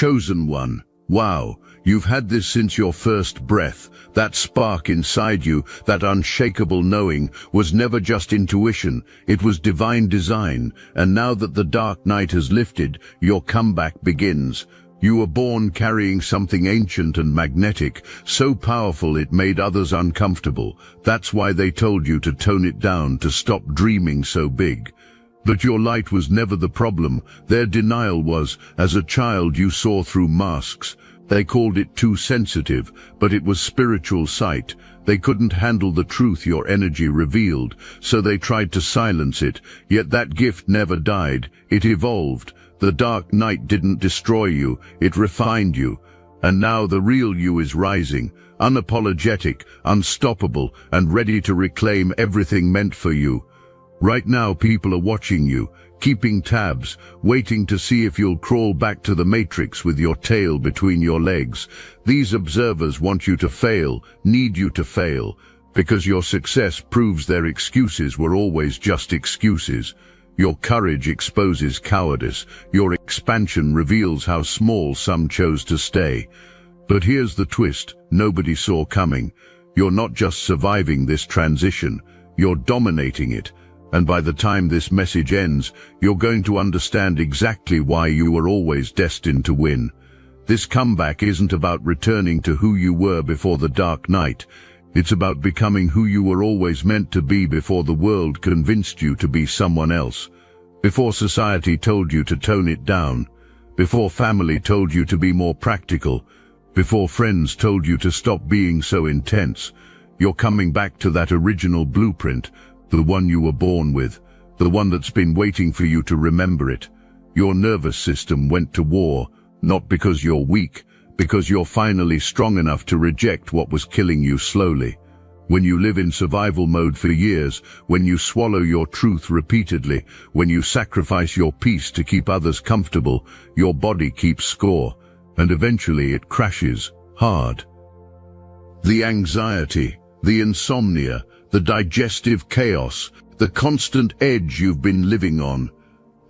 chosen one. Wow, you've had this since your first breath. That spark inside you, that unshakable knowing, was never just intuition, it was divine design. And now that the dark night has lifted, your comeback begins. You were born carrying something ancient and magnetic, so powerful it made others uncomfortable. That's why they told you to tone it down, to stop dreaming so big. But your light was never the problem. Their denial was. As a child you saw through masks. They called it too sensitive, but it was spiritual sight. They couldn't handle the truth your energy revealed, so they tried to silence it. Yet that gift never died. It evolved. The dark night didn't destroy you, it refined you. And now the real you is rising, unapologetic, unstoppable, and ready to reclaim everything meant for you. Right now people are watching you, keeping tabs, waiting to see if you'll crawl back to the matrix with your tail between your legs. These observers want you to fail, need you to fail, because your success proves their excuses were always just excuses. Your courage exposes cowardice. Your expansion reveals how small some chose to stay. But here's the twist nobody saw coming. You're not just surviving this transition, you're dominating it. And by the time this message ends, you're going to understand exactly why you were always destined to win. This comeback isn't about returning to who you were before the dark night. It's about becoming who you were always meant to be before the world convinced you to be someone else. Before society told you to tone it down. Before family told you to be more practical. Before friends told you to stop being so intense. You're coming back to that original blueprint, the one you were born with, the one that's been waiting for you to remember it. Your nervous system went to war, not because you're weak, because you're finally strong enough to reject what was killing you slowly. When you live in survival mode for years, when you swallow your truth repeatedly, when you sacrifice your peace to keep others comfortable, your body keeps score, and eventually it crashes hard. The anxiety, the insomnia, the digestive chaos, the constant edge you've been living on.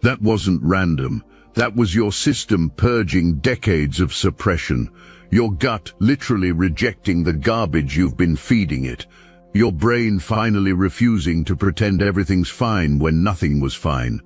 That wasn't random. That was your system purging decades of suppression. Your gut literally rejecting the garbage you've been feeding it. Your brain finally refusing to pretend everything's fine when nothing was fine.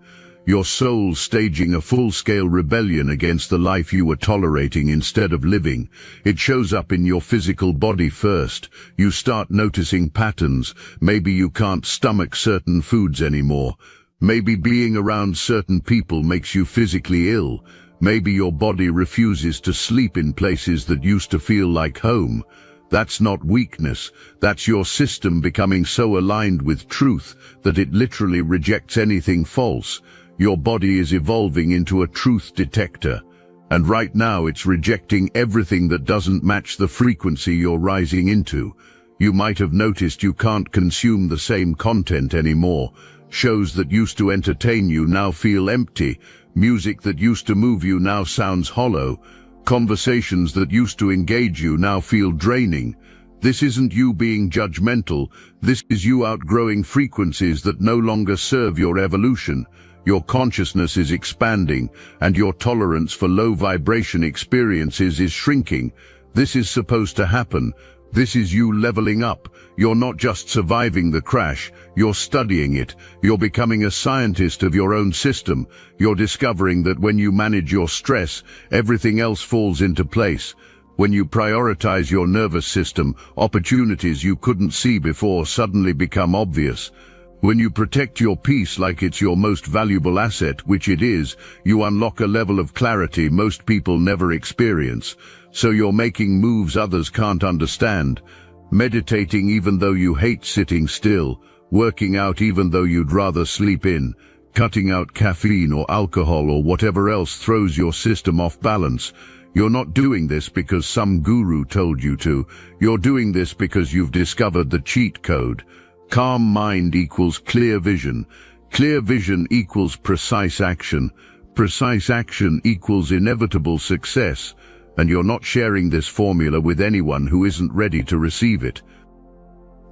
Your soul staging a full-scale rebellion against the life you were tolerating instead of living. It shows up in your physical body first. You start noticing patterns. Maybe you can't stomach certain foods anymore. Maybe being around certain people makes you physically ill. Maybe your body refuses to sleep in places that used to feel like home. That's not weakness. That's your system becoming so aligned with truth that it literally rejects anything false. Your body is evolving into a truth detector. And right now it's rejecting everything that doesn't match the frequency you're rising into. You might have noticed you can't consume the same content anymore. Shows that used to entertain you now feel empty. Music that used to move you now sounds hollow. Conversations that used to engage you now feel draining. This isn't you being judgmental. This is you outgrowing frequencies that no longer serve your evolution. Your consciousness is expanding, and your tolerance for low vibration experiences is shrinking. This is supposed to happen. This is you leveling up. You're not just surviving the crash, you're studying it. You're becoming a scientist of your own system. You're discovering that when you manage your stress, everything else falls into place. When you prioritize your nervous system, opportunities you couldn't see before suddenly become obvious. When you protect your peace like it's your most valuable asset, which it is, you unlock a level of clarity most people never experience. So you're making moves others can't understand. Meditating even though you hate sitting still. Working out even though you'd rather sleep in. Cutting out caffeine or alcohol or whatever else throws your system off balance. You're not doing this because some guru told you to. You're doing this because you've discovered the cheat code. Calm mind equals clear vision. Clear vision equals precise action. Precise action equals inevitable success. And you're not sharing this formula with anyone who isn't ready to receive it.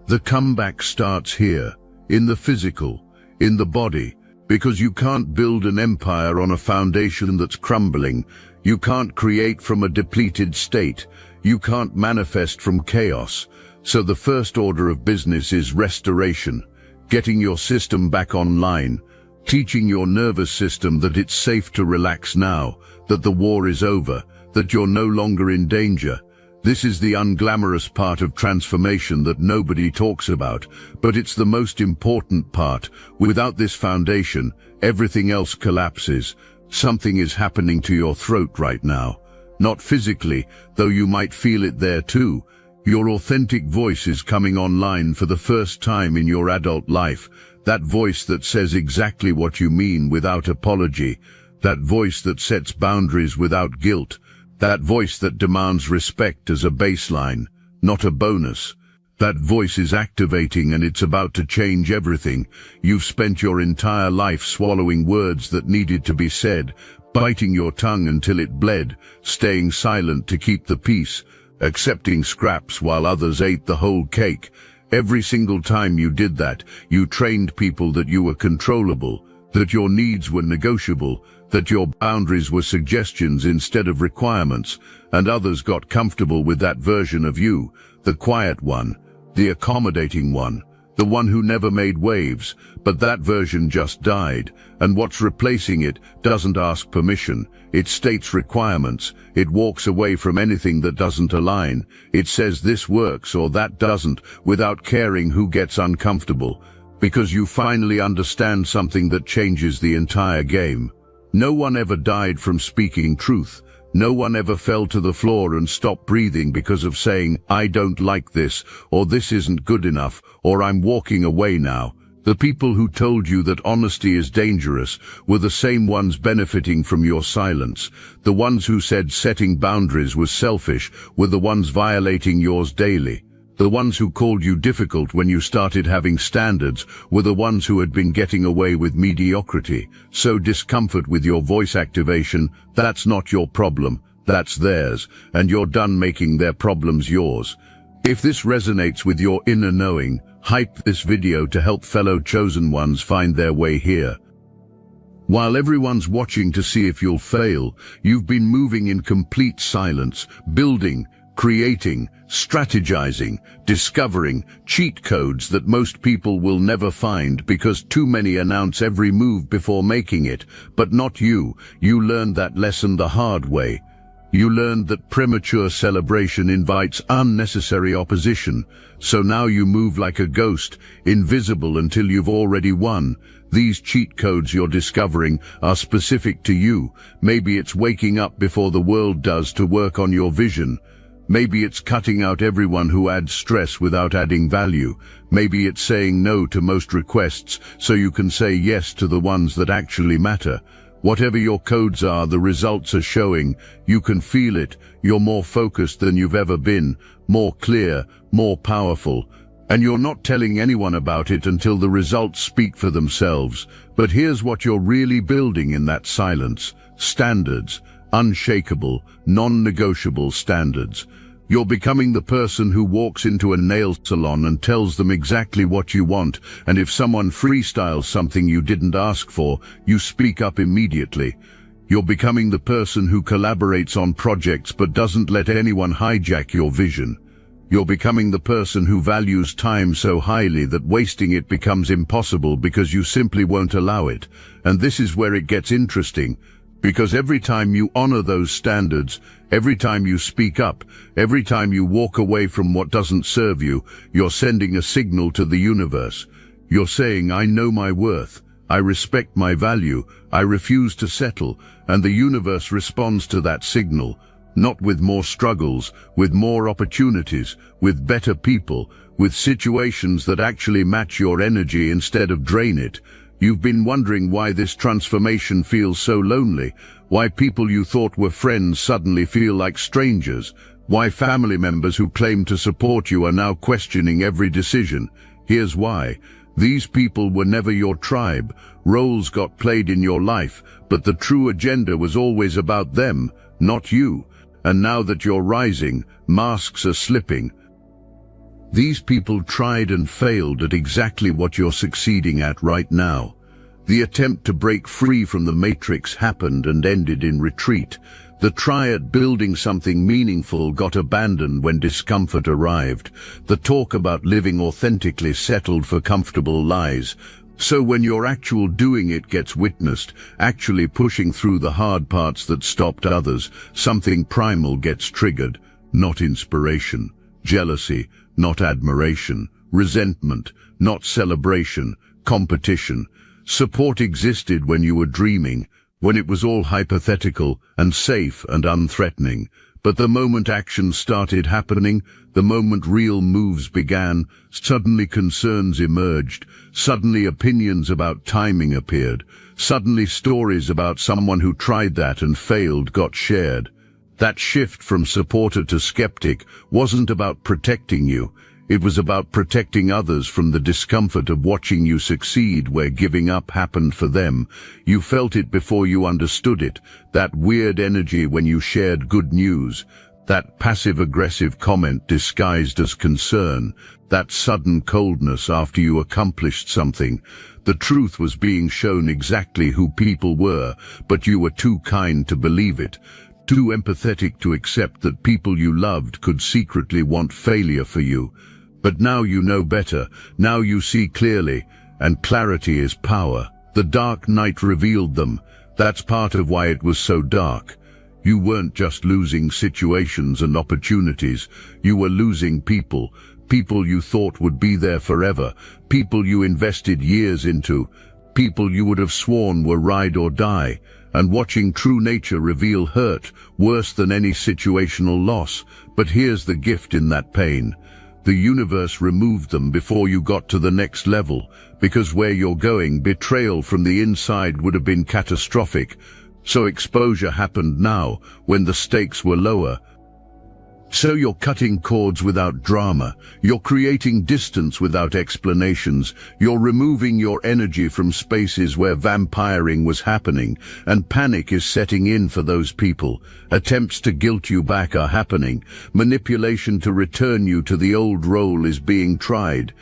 The comeback starts here, in the physical, in the body. Because you can't build an empire on a foundation that's crumbling. You can't create from a depleted state. You can't manifest from chaos. So the first order of business is restoration, getting your system back online, teaching your nervous system that it's safe to relax now, that the war is over, that you're no longer in danger. This is the unglamorous part of transformation that nobody talks about, but it's the most important part. Without this foundation, everything else collapses. Something is happening to your throat right now. Not physically, though you might feel it there too. Your authentic voice is coming online for the first time in your adult life. That voice that says exactly what you mean without apology. That voice that sets boundaries without guilt. That voice that demands respect as a baseline, not a bonus. That voice is activating and it's about to change everything. You've spent your entire life swallowing words that needed to be said, biting your tongue until it bled, staying silent to keep the peace, accepting scraps while others ate the whole cake. Every single time you did that, you trained people that you were controllable, that your needs were negotiable, that your boundaries were suggestions instead of requirements, and others got comfortable with that version of you, the quiet one, the accommodating one, the one who never made waves. But that version just died, and what's replacing it doesn't ask permission. It states requirements. It walks away from anything that doesn't align. It says this works or that doesn't, without caring who gets uncomfortable, because you finally understand something that changes the entire game. No one ever died from speaking truth. No one ever fell to the floor and stopped breathing because of saying, I don't like this, or this isn't good enough, or I'm walking away now. The people who told you that honesty is dangerous were the same ones benefiting from your silence. The ones who said setting boundaries was selfish were the ones violating yours daily. The ones who called you difficult when you started having standards were the ones who had been getting away with mediocrity. So discomfort with your voice activation, that's not your problem, that's theirs, and you're done making their problems yours. If this resonates with your inner knowing, hype this video to help fellow chosen ones find their way here. While everyone's watching to see if you'll fail, you've been moving in complete silence, building, creating, strategizing, discovering cheat codes that most people will never find because too many announce every move before making it. But not you. You learned that lesson the hard way. You learned that premature celebration invites unnecessary opposition. So now you move like a ghost, invisible until you've already won. These cheat codes you're discovering are specific to you. Maybe it's waking up before the world does to work on your vision. Maybe it's cutting out everyone who adds stress without adding value. Maybe it's saying no to most requests so you can say yes to the ones that actually matter. Whatever your codes are, the results are showing. You can feel it. You're more focused than you've ever been, more clear, more powerful. And you're not telling anyone about it until the results speak for themselves. But here's what you're really building in that silence. Standards. Unshakable, non-negotiable standards. You're becoming the person who walks into a nail salon and tells them exactly what you want, and if someone freestyles something you didn't ask for, you speak up immediately. You're becoming the person who collaborates on projects but doesn't let anyone hijack your vision. You're becoming the person who values time so highly that wasting it becomes impossible because you simply won't allow it. And this is where it gets interesting. Because every time you honor those standards, every time you speak up, every time you walk away from what doesn't serve you, you're sending a signal to the universe. You're saying, I know my worth, I respect my value, I refuse to settle, and the universe responds to that signal, not with more struggles, with more opportunities, with better people, with situations that actually match your energy instead of drain it. You've been wondering why this transformation feels so lonely, why people you thought were friends suddenly feel like strangers, why family members who claim to support you are now questioning every decision. Here's why. These people were never your tribe. Roles got played in your life, but the true agenda was always about them, not you. And now that you're rising, masks are slipping. These people tried and failed at exactly what you're succeeding at right now. The attempt to break free from the matrix happened and ended in retreat. The try at building something meaningful got abandoned when discomfort arrived. The talk about living authentically settled for comfortable lies. So when your actual doing it gets witnessed, actually pushing through the hard parts that stopped others, something primal gets triggered. Not inspiration, jealousy, not admiration, resentment, not celebration, competition. Support existed when you were dreaming, when it was all hypothetical and safe and unthreatening. But the moment action started happening, the moment real moves began, suddenly concerns emerged, suddenly opinions about timing appeared, suddenly stories about someone who tried that and failed got shared. That shift from supporter to skeptic wasn't about protecting you. It was about protecting others from the discomfort of watching you succeed where giving up happened for them. You felt it before you understood it, that weird energy when you shared good news, that passive-aggressive comment disguised as concern, that sudden coldness after you accomplished something. The truth was being shown exactly who people were, but you were too kind to believe it. Too empathetic to accept that people you loved could secretly want failure for you. But now you know better, now you see clearly, and clarity is power. The dark night revealed them. That's part of why it was so dark. You weren't just losing situations and opportunities, you were losing people. People you thought would be there forever, people you invested years into, people you would have sworn were ride or die. And watching true nature reveal hurt, worse than any situational loss. But here's the gift in that pain. The universe removed them before you got to the next level, because where you're going, betrayal from the inside would have been catastrophic. So exposure happened now, when the stakes were lower. So you're cutting cords without drama, you're creating distance without explanations, you're removing your energy from spaces where vampiring was happening, and panic is setting in for those people. Attempts to guilt you back are happening, manipulation to return you to the old role is being tried.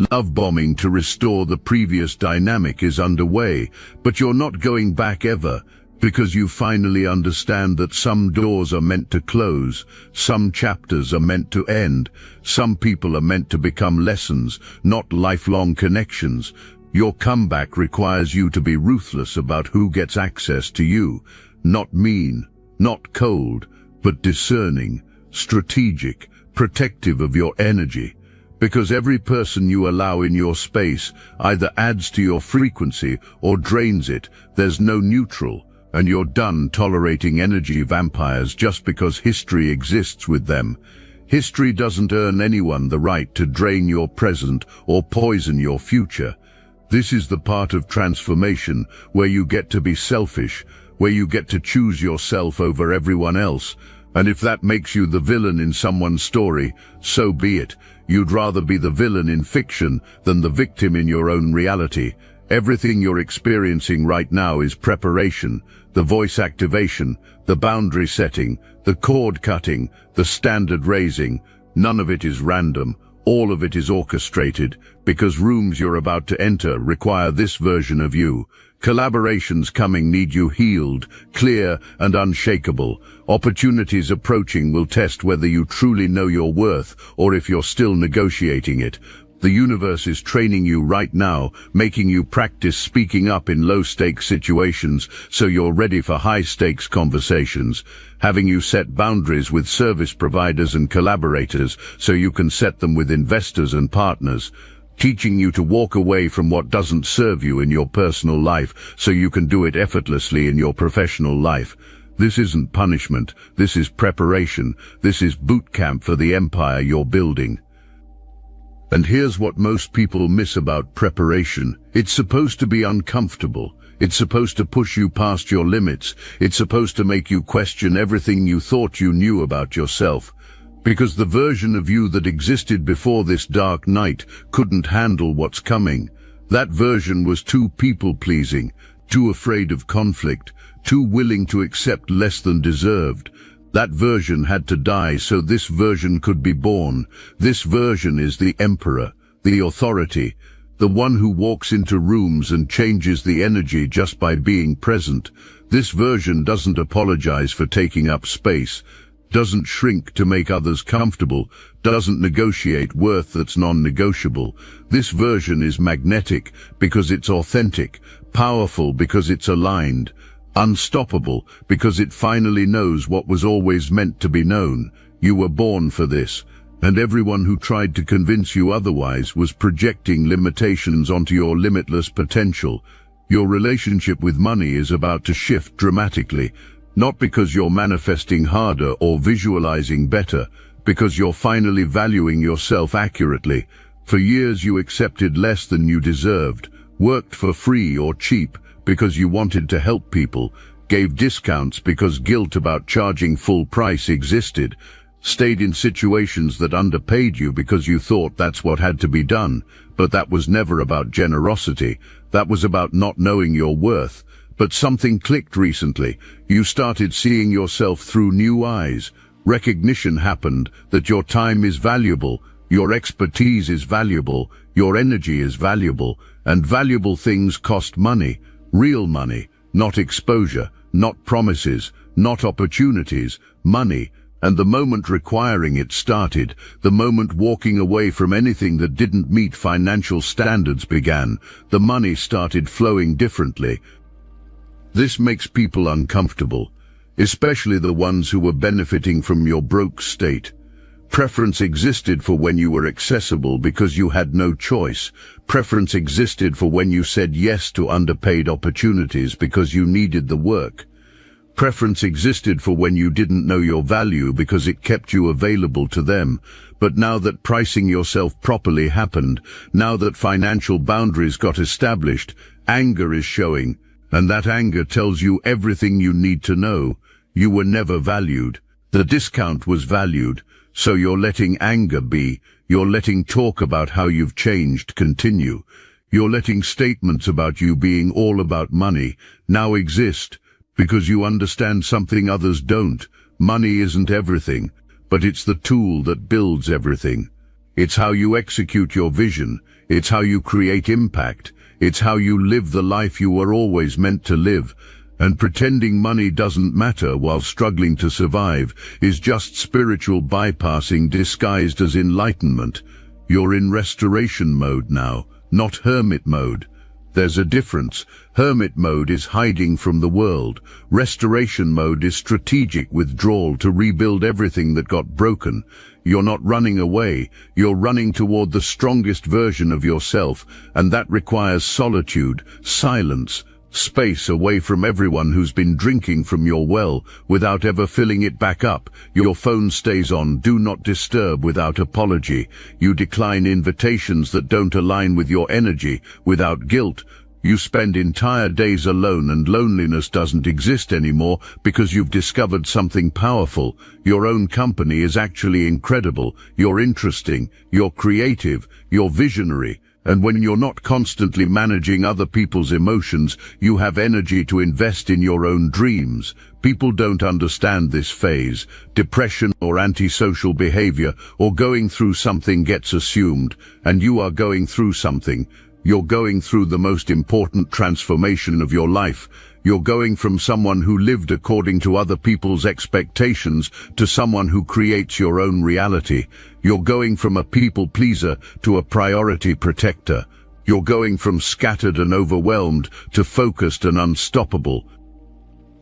Love bombing to restore the previous dynamic is underway, but you're not going back ever. Because you finally understand that some doors are meant to close, some chapters are meant to end, some people are meant to become lessons, not lifelong connections. Your comeback requires you to be ruthless about who gets access to you, not mean, not cold, but discerning, strategic, protective of your energy. Because every person you allow in your space either adds to your frequency or drains it. There's no neutral. And you're done tolerating energy vampires just because history exists with them. History doesn't earn anyone the right to drain your present or poison your future. This is the part of transformation where you get to be selfish, where you get to choose yourself over everyone else. And if that makes you the villain in someone's story, so be it. You'd rather be the villain in fiction than the victim in your own reality. Everything you're experiencing right now is preparation, the voice activation, the boundary setting, the cord cutting, the standard raising. None of it is random. All of it is orchestrated, because rooms you're about to enter require this version of you. Collaborations coming need you healed, clear, and unshakable. Opportunities approaching will test whether you truly know your worth or if you're still negotiating it. The universe is training you right now, making you practice speaking up in low-stakes situations so you're ready for high-stakes conversations, having you set boundaries with service providers and collaborators so you can set them with investors and partners, teaching you to walk away from what doesn't serve you in your personal life so you can do it effortlessly in your professional life. This isn't punishment, this is preparation, this is boot camp for the empire you're building. And here's what most people miss about preparation. It's supposed to be uncomfortable. It's supposed to push you past your limits. It's supposed to make you question everything you thought you knew about yourself. Because the version of you that existed before this dark night couldn't handle what's coming. That version was too people-pleasing, too afraid of conflict, too willing to accept less than deserved. That version had to die so this version could be born. This version is the emperor, the authority, The one who walks into rooms and changes the energy just by being present. This version doesn't apologize for taking up space, doesn't shrink to make others comfortable, doesn't negotiate worth that's non-negotiable. This version is magnetic because it's authentic, powerful because it's aligned, unstoppable because it finally knows what was always meant to be known. You were born for this. And everyone who tried to convince you otherwise was projecting limitations onto your limitless potential. Your relationship with money is about to shift dramatically, not because you're manifesting harder or visualizing better, because you're finally valuing yourself accurately. For years you accepted less than you deserved, worked for free or cheap because you wanted to help people, gave discounts because guilt about charging full price existed, stayed in situations that underpaid you because you thought that's what had to be done. But that was never about generosity. That was about not knowing your worth. But something clicked recently. You started seeing yourself through new eyes. Recognition happened that your time is valuable, your expertise is valuable, your energy is valuable, and valuable things cost money. Real money, not exposure, not promises, not opportunities, money. And the moment requiring it started, the moment walking away from anything that didn't meet financial standards began, the money started flowing differently. This makes people uncomfortable, especially the ones who were benefiting from your broke state. Preference existed for when you were accessible because you had no choice. Preference existed for when you said yes to underpaid opportunities because you needed the work. Preference existed for when you didn't know your value because it kept you available to them. But now that pricing yourself properly happened, now that financial boundaries got established, anger is showing, and that anger tells you everything you need to know. You were never valued. The discount was valued, so you're letting anger be. You're letting talk about how you've changed continue. You're letting statements about you being all about money now exist. Because you understand something others don't. Money isn't everything, but it's the tool that builds everything. It's how you execute your vision. It's how you create impact. It's how you live the life you were always meant to live. And pretending money doesn't matter while struggling to survive is just spiritual bypassing disguised as enlightenment. You're in restoration mode now, not hermit mode. There's a difference. Hermit mode is hiding from the world. Restoration mode is strategic withdrawal to rebuild everything that got broken. You're not running away. You're running toward the strongest version of yourself, and that requires solitude, silence, space away from everyone who's been drinking from your well without ever filling it back up. Your phone stays on do not disturb without apology. You decline invitations that don't align with your energy without guilt. You spend entire days alone and loneliness doesn't exist anymore because you've discovered something powerful. Your own company is actually incredible. You're interesting. You're creative. You're visionary. And when you're not constantly managing other people's emotions, you have energy to invest in your own dreams. People don't understand this phase. Depression or antisocial behavior or going through something gets assumed, and you are going through something. You're going through the most important transformation of your life. You're going from someone who lived according to other people's expectations to someone who creates your own reality. You're going from a people pleaser to a priority protector. You're going from scattered and overwhelmed to focused and unstoppable.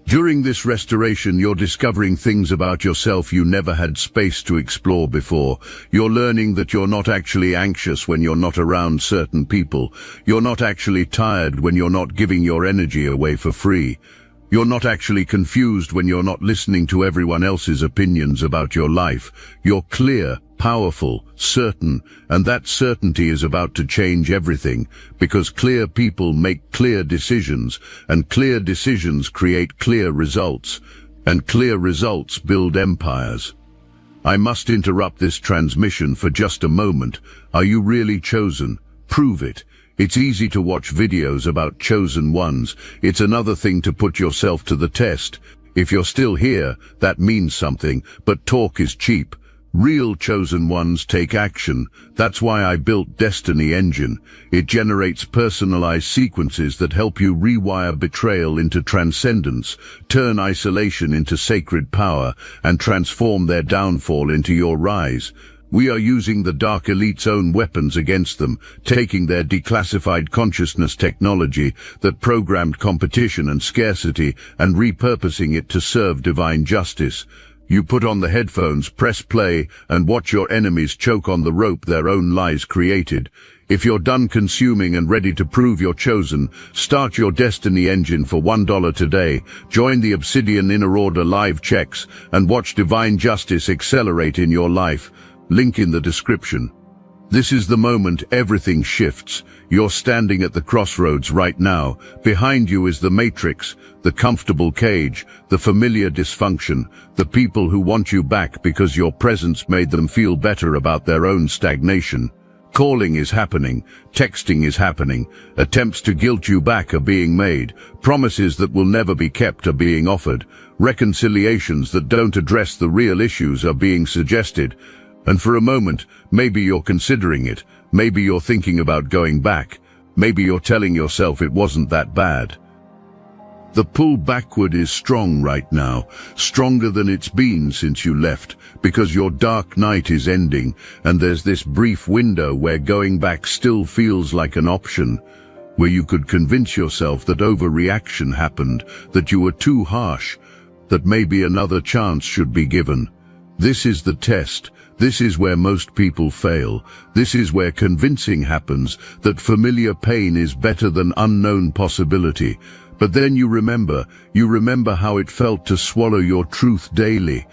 During this restoration, you're discovering things about yourself you never had space to explore before. You're learning that you're not actually anxious when you're not around certain people. You're not actually tired when you're not giving your energy away for free. You're not actually confused when you're not listening to everyone else's opinions about your life. You're clear, powerful, certain, and that certainty is about to change everything, because clear people make clear decisions, and clear decisions create clear results, and clear results build empires. I must interrupt this transmission for just a moment. Are you really chosen? Prove it. It's easy to watch videos about chosen ones. It's another thing to put yourself to the test. If you're still here, that means something, but talk is cheap. Real chosen ones take action. That's why I built Destiny Engine. It generates personalized sequences that help you rewire betrayal into transcendence, turn isolation into sacred power, and transform their downfall into your rise. We are using the Dark Elite's own weapons against them, taking their declassified consciousness technology that programmed competition and scarcity and repurposing it to serve divine justice. You put on the headphones, press play, and watch your enemies choke on the rope their own lies created. If you're done consuming and ready to prove you're chosen, start your Destiny Engine for $1 today, join the Obsidian Inner Order live checks, and watch divine justice accelerate in your life. Link in the description. This is the moment everything shifts. You're standing at the crossroads right now. Behind you is the matrix, the comfortable cage, the familiar dysfunction, the people who want you back because your presence made them feel better about their own stagnation. Calling is happening, texting is happening, attempts to guilt you back are being made, promises that will never be kept are being offered, reconciliations that don't address the real issues are being suggested. And for a moment, maybe you're considering it, maybe you're thinking about going back, maybe you're telling yourself it wasn't that bad. The pull backward is strong right now, stronger than it's been since you left, because your dark night is ending, and there's this brief window where going back still feels like an option, where you could convince yourself that overreaction happened, that you were too harsh, that maybe another chance should be given. This is the test. This is where most people fail. This is where convincing happens, that familiar pain is better than unknown possibility. But then you remember how it felt to swallow your truth daily.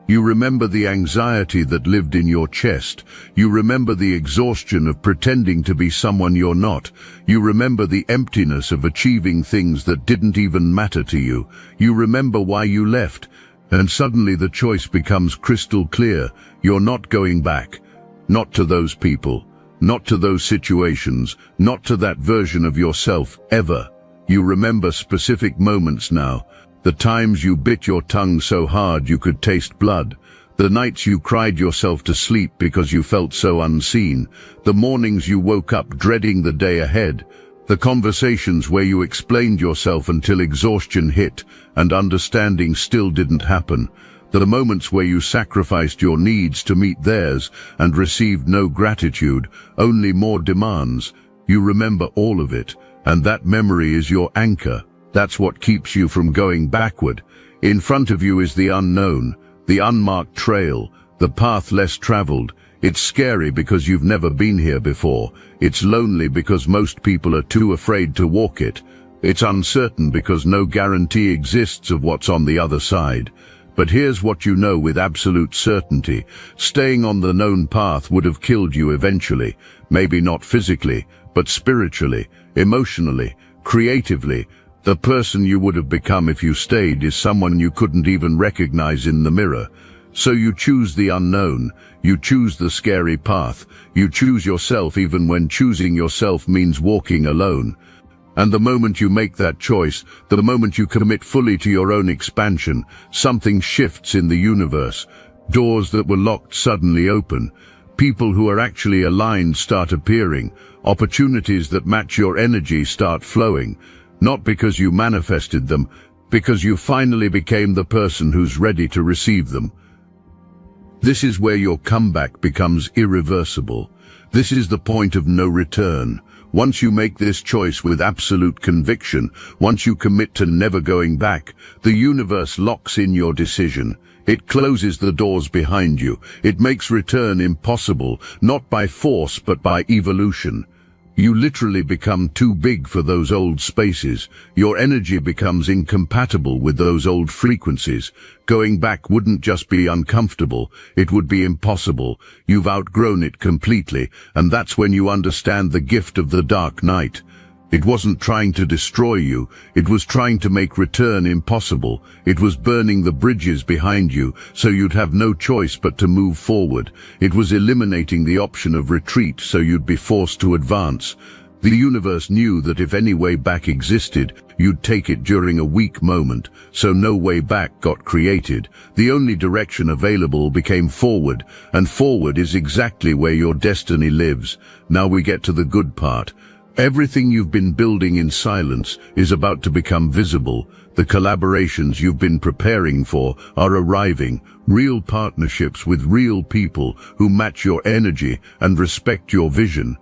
You remember the anxiety that lived in your chest. You remember the exhaustion of pretending to be someone you're not. You remember the emptiness of achieving things that didn't even matter to you. You remember why you left. And suddenly the choice becomes crystal clear. You're not going back. Not to those people. Not to those situations. Not to that version of yourself, ever. You remember specific moments now. The times you bit your tongue so hard you could taste blood. The nights you cried yourself to sleep because you felt so unseen. The mornings you woke up dreading the day ahead. The conversations where you explained yourself until exhaustion hit and understanding still didn't happen. The moments where you sacrificed your needs to meet theirs and received no gratitude, only more demands. You remember all of it, and that memory is your anchor. That's what keeps you from going backward. In front of you is the unknown, the unmarked trail, the path less traveled. It's scary because you've never been here before. It's lonely because most people are too afraid to walk it. It's uncertain because no guarantee exists of what's on the other side. But here's what you know with absolute certainty. Staying on the known path would have killed you eventually. Maybe not physically, but spiritually, emotionally, creatively. The person you would have become if you stayed is someone you couldn't even recognize in the mirror. So you choose the unknown, you choose the scary path, you choose yourself even when choosing yourself means walking alone. And the moment you make that choice, the moment you commit fully to your own expansion, something shifts in the universe. Doors that were locked suddenly open. People who are actually aligned start appearing. Opportunities that match your energy start flowing. Not because you manifested them, because you finally became the person who's ready to receive them. This is where your comeback becomes irreversible. This is the point of no return. Once you make this choice with absolute conviction, once you commit to never going back, the universe locks in your decision. It closes the doors behind you. It makes return impossible, not by force but by evolution. You literally become too big for those old spaces. Your energy becomes incompatible with those old frequencies. Going back wouldn't just be uncomfortable, it would be impossible. You've outgrown it completely, and that's when you understand the gift of the dark night. It wasn't trying to destroy you, it was trying to make return impossible. It was burning the bridges behind you, so you'd have no choice but to move forward. It was eliminating the option of retreat, so you'd be forced to advance. The universe knew that if any way back existed, you'd take it during a weak moment, so no way back got created. The only direction available became forward, and forward is exactly where your destiny lives. Now we get to the good part. Everything you've been building in silence is about to become visible. The collaborations you've been preparing for are arriving. Real partnerships with real people who match your energy and respect your vision.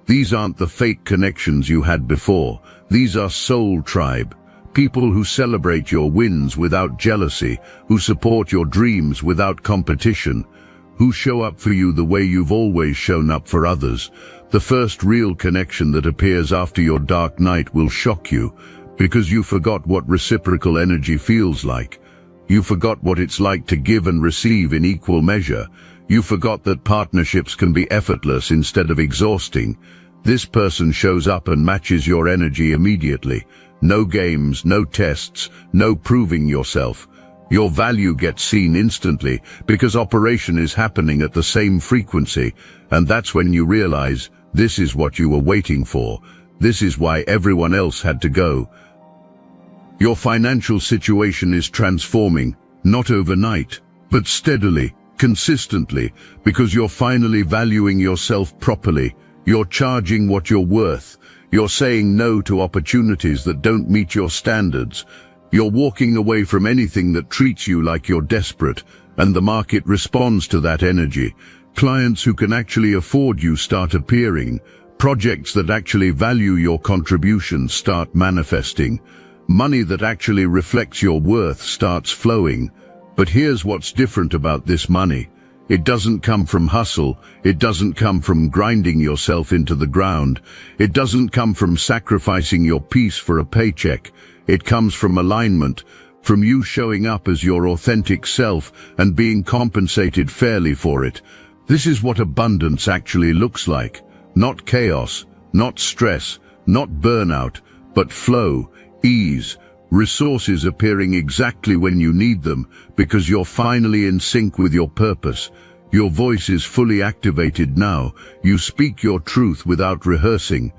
These aren't the fake connections you had before. These are soul tribe. People who celebrate your wins without jealousy, who support your dreams without competition, who show up for you the way you've always shown up for others. The first real connection that appears after your dark night will shock you, because you forgot what reciprocal energy feels like. You forgot what it's like to give and receive in equal measure. You forgot that partnerships can be effortless instead of exhausting. This person shows up and matches your energy immediately. No games, no tests, no proving yourself. Your value gets seen instantly because operation is happening at the same frequency, and that's when you realize this is what you were waiting for. This is why everyone else had to go. Your financial situation is transforming, not overnight, but steadily, consistently, because you're finally valuing yourself properly. You're charging what you're worth. You're saying no to opportunities that don't meet your standards. You're walking away from anything that treats you like you're desperate, and the market responds to that energy. Clients who can actually afford you start appearing. Projects that actually value your contributions start manifesting. Money that actually reflects your worth starts flowing. But here's what's different about this money. It doesn't come from hustle. It doesn't come from grinding yourself into the ground. It doesn't come from sacrificing your peace for a paycheck. It comes from alignment, from you showing up as your authentic self and being compensated fairly for it. This is what abundance actually looks like. Not chaos, not stress, not burnout, but flow, ease, resources appearing exactly when you need them because you're finally in sync with your purpose. Your voice is fully activated now. You speak your truth without rehearsing.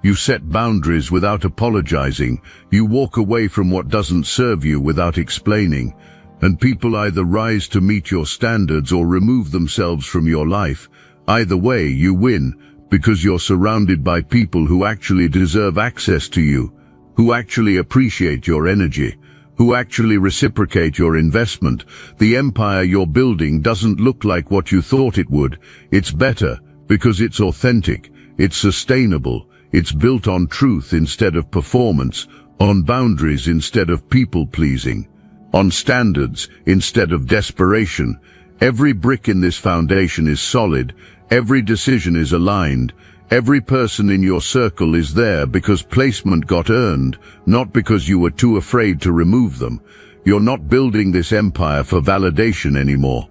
You set boundaries without apologizing. You walk away from what doesn't serve you without explaining. And people either rise to meet your standards or remove themselves from your life. Either way, you win, because you're surrounded by people who actually deserve access to you, who actually appreciate your energy, who actually reciprocate your investment. The empire you're building doesn't look like what you thought it would. It's better, because it's authentic, it's sustainable, it's built on truth instead of performance, on boundaries instead of people-pleasing, on standards instead of desperation. Every brick in this foundation is solid, every decision is aligned, every person in your circle is there because placement got earned, not because you were too afraid to remove them. You're not building this empire for validation anymore.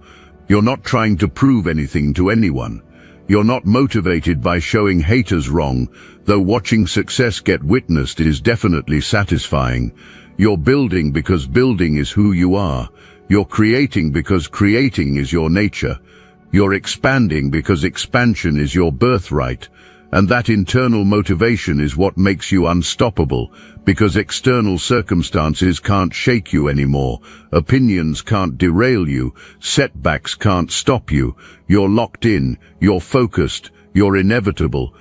You're not trying to prove anything to anyone. You're not motivated by showing haters wrong, though watching success get witnessed is definitely satisfying. You're building because building is who you are. You're creating because creating is your nature. You're expanding because expansion is your birthright. And that internal motivation is what makes you unstoppable, because external circumstances can't shake you anymore. Opinions can't derail you. Setbacks can't stop you. You're locked in. You're focused. You're inevitable.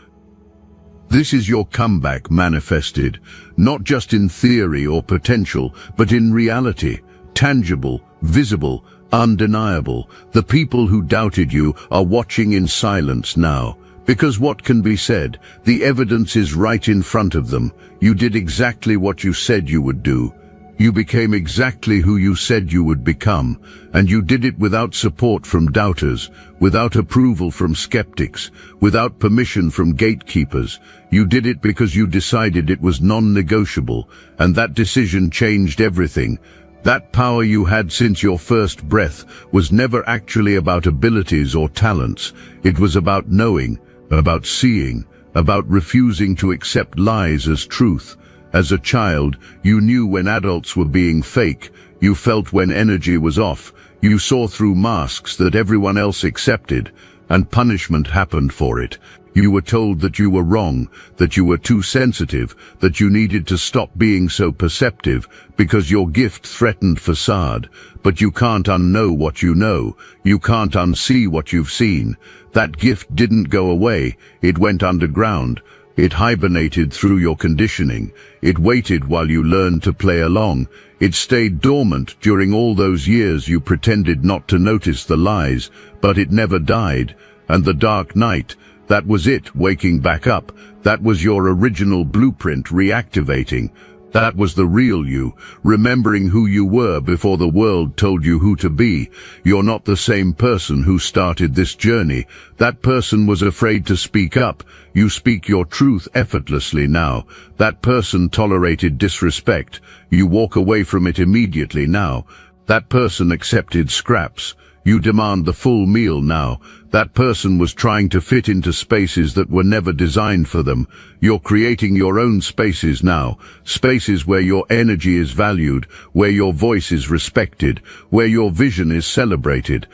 This is your comeback manifested, not just in theory or potential, but in reality. Tangible, visible, undeniable. The people who doubted you are watching in silence now. Because what can be said? The evidence is right in front of them. You did exactly what you said you would do. You became exactly who you said you would become, and you did it without support from doubters, without approval from skeptics, without permission from gatekeepers. You did it because you decided it was non-negotiable, and that decision changed everything. That power you had since your first breath was never actually about abilities or talents. It was about knowing, about seeing, about refusing to accept lies as truth. As a child, you knew when adults were being fake. You felt when energy was off. You saw through masks that everyone else accepted. and punishment happened for it. You were told that you were wrong, that you were too sensitive, that you needed to stop being so perceptive because your gift threatened facade. But you can't unknow what you know. You can't unsee what you've seen. That gift didn't go away. It went underground. It hibernated through your conditioning. It waited while you learned to play along. It stayed dormant during all those years you pretended not to notice the lies, but it never died. And the dark night, that was it waking back up. That was your original blueprint reactivating. That was the real you, remembering who you were before the world told you who to be. You're not the same person who started this journey. That person was afraid to speak up. You speak your truth effortlessly now. That person tolerated disrespect. You walk away from it immediately now. That person accepted scraps. You demand the full meal now. That person was trying to fit into spaces that were never designed for them. You're creating your own spaces now. Spaces where your energy is valued, where your voice is respected, where your vision is celebrated.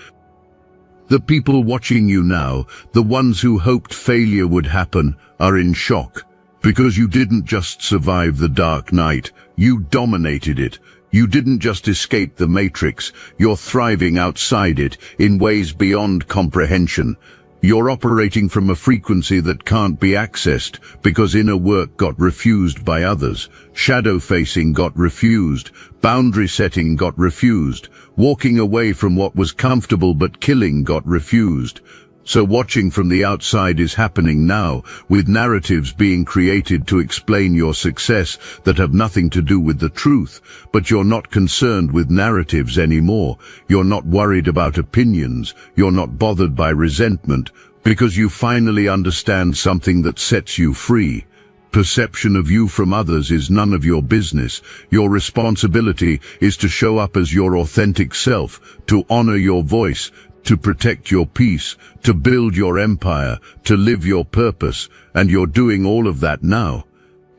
The people watching you now, the ones who hoped failure would happen, are in shock. Because you didn't just survive the dark night, you dominated it. You didn't just escape the matrix, you're thriving outside it in ways beyond comprehension. You're operating from a frequency that can't be accessed because inner work got refused by others. Shadow facing got refused. Boundary setting got refused. Walking away from what was comfortable but killing got refused. So watching from the outside is happening now, with narratives being created to explain your success that have nothing to do with the truth. But you're not concerned with narratives anymore. You're not worried about opinions. You're not bothered by resentment, because you finally understand something that sets you free. Perception of you from others is none of your business. Your responsibility is to show up as your authentic self, to honor your voice, to protect your peace, to build your empire, to live your purpose, and you're doing all of that now.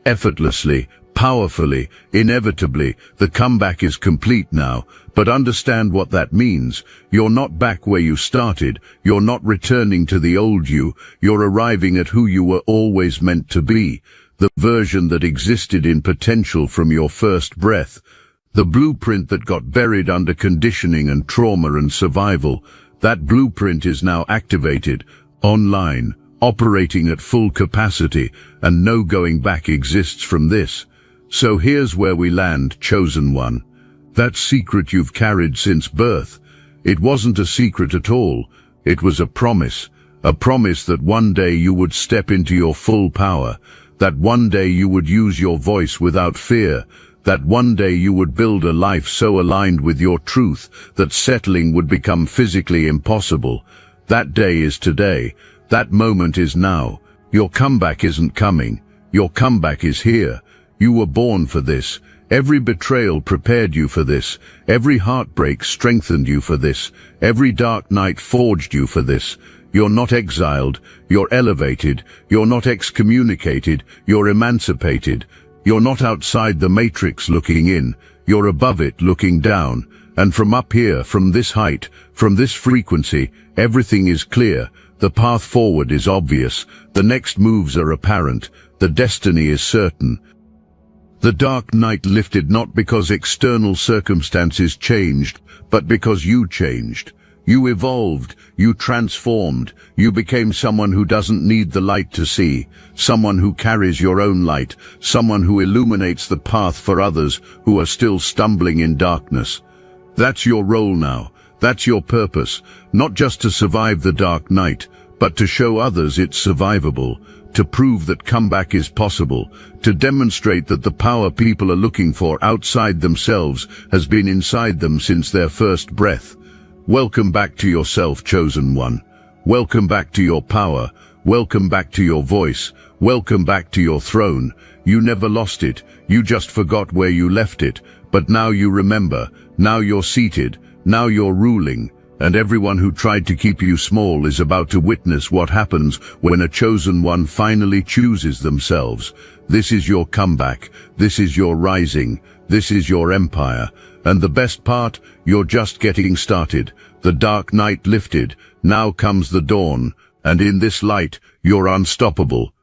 Effortlessly, powerfully, inevitably, the comeback is complete now, but understand what that means. You're not back where you started, you're not returning to the old you, you're arriving at who you were always meant to be, the version that existed in potential from your first breath, the blueprint that got buried under conditioning and trauma and survival. That blueprint is now activated, online, operating at full capacity, and no going back exists from this. So here's where we land, chosen one. That secret you've carried since birth. It wasn't a secret at all. It was a promise that one day you would step into your full power, that one day you would use your voice without fear, that one day you would build a life so aligned with your truth that settling would become physically impossible. That day is today. That moment is now. Your comeback isn't coming. Your comeback is here. You were born for this. Every betrayal prepared you for this. Every heartbreak strengthened you for this. Every dark night forged you for this. You're not exiled. You're elevated. You're not excommunicated. You're emancipated. You're not outside the matrix looking in, you're above it looking down, and from up here, from this height, from this frequency, everything is clear, the path forward is obvious, the next moves are apparent, the destiny is certain. The dark night lifted not because external circumstances changed, but because you changed. You evolved, you transformed, you became someone who doesn't need the light to see, someone who carries your own light, someone who illuminates the path for others who are still stumbling in darkness. That's your role now, that's your purpose, not just to survive the dark night, but to show others it's survivable, to prove that comeback is possible, to demonstrate that the power people are looking for outside themselves has been inside them since their first breath. Welcome back to yourself, chosen one. Welcome back to your power. Welcome back to your voice. Welcome back to your throne. You never lost it. You just forgot where you left it. But now you remember. Now you're seated. Now you're ruling. and everyone who tried to keep you small is about to witness what happens when a chosen one finally chooses themselves. This is your comeback, this is your rising, this is your empire. And the best part, you're just getting started. The dark night lifted, now comes the dawn, and in this light, you're unstoppable.